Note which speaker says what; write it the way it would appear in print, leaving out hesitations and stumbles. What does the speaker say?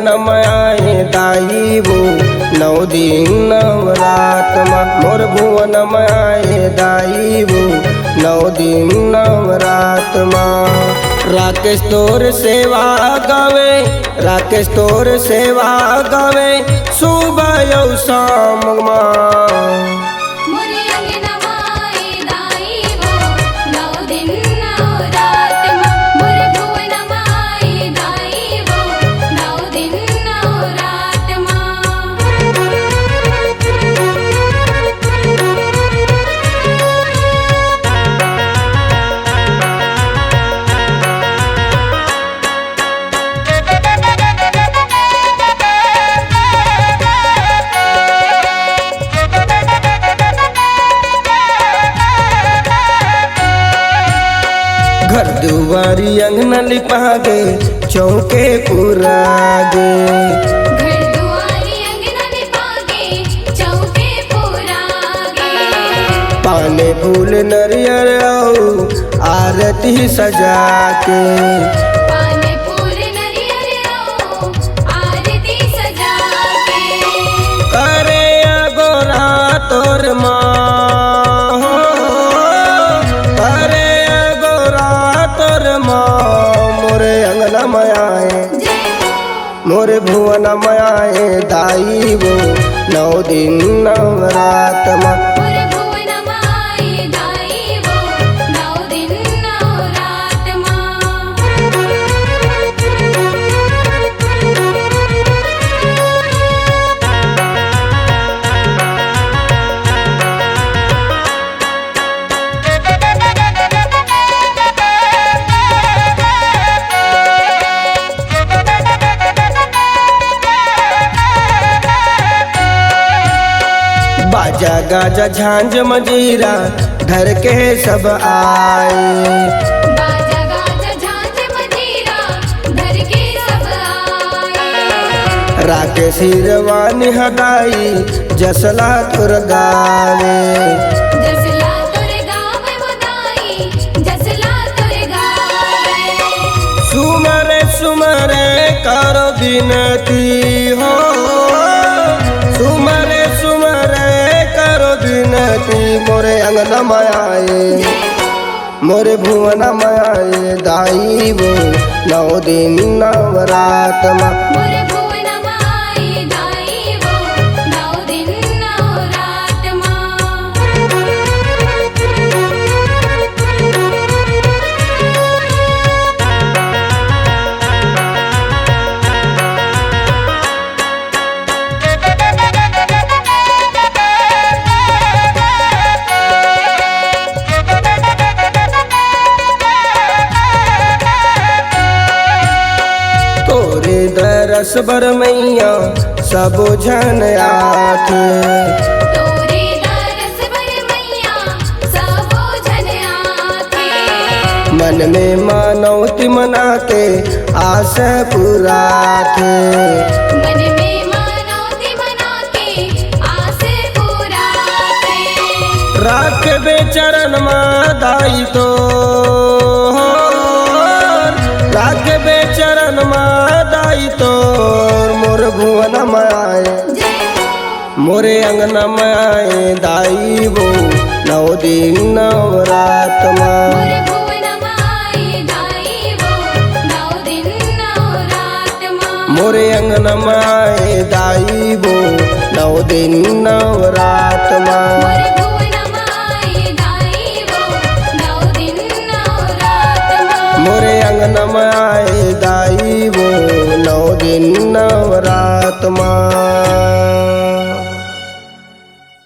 Speaker 1: अंगनमा आए दाई वो 9 दिन नवरात माँ। मोर भुवनमा आए दाई वो 9 दिन नवरात माँ। राकेश तोर सेवा गावे, राकेश तोर सेवा गावे सुबह और शाम माँ। घर दुआरी अंगना लिपागे चौके पुरागे,
Speaker 2: घर दुआरी अंगना लिपागे चौके पुरागे।
Speaker 1: पाने फूल नरियर आरती सजा के,
Speaker 2: पाने फूल नरियर आरती सजा के।
Speaker 1: करे अगोरा तोर माँ, मोरे अंगनमा आए, मोरे भुवनमा आए दाई वो 9 दिन नवरात माँ। बाजा गाजा झांझ मजीरा धर के सब आए,
Speaker 2: बाजा गाजा झांझ मजीरा धर के सब आए।
Speaker 1: राके सिरवानी हदाई जसला तुर गावे,
Speaker 2: जसला तुर गावे बधाई, जसला तुर गावे।
Speaker 1: सुमरे सुमरे करो बिनती हो, सुमरे सुमरे करो बिनती। मोरे अंगनमा आए, मोरे भुवनमा आए दाई वो 9 दिन नवरात माँ।
Speaker 2: मोरे भुवनमा आए दाई वो 9 दिन नवरात माँ।
Speaker 1: तोरे दरस बर मैया सब जन आथे,
Speaker 2: तोरे दरस बर मैया सबो जन आथे।
Speaker 1: मन में मानौती मना के आस पूरा थे,
Speaker 2: मन में मानौती मना के आस पूरा थे।
Speaker 1: राख बेचरण माँ दाई तो, राख बेचरण माँ दाई तो। मोर भुवनमा आए, मोरे अंगनमा आए दाई वो 9 दिन नवरात माँ।
Speaker 2: मोरे भुवनमा आए दाई वो 9 दिन नवरात माँ।
Speaker 1: मोरे अंगनमा आए दाई वो 9 दिन नवरात माँ।
Speaker 2: मोरे भुवनमा आए दाई वो 9 दिन नवरात माँ।
Speaker 1: मोरे अंगनमा आए दाई वो 9 दिन नवरात माँ।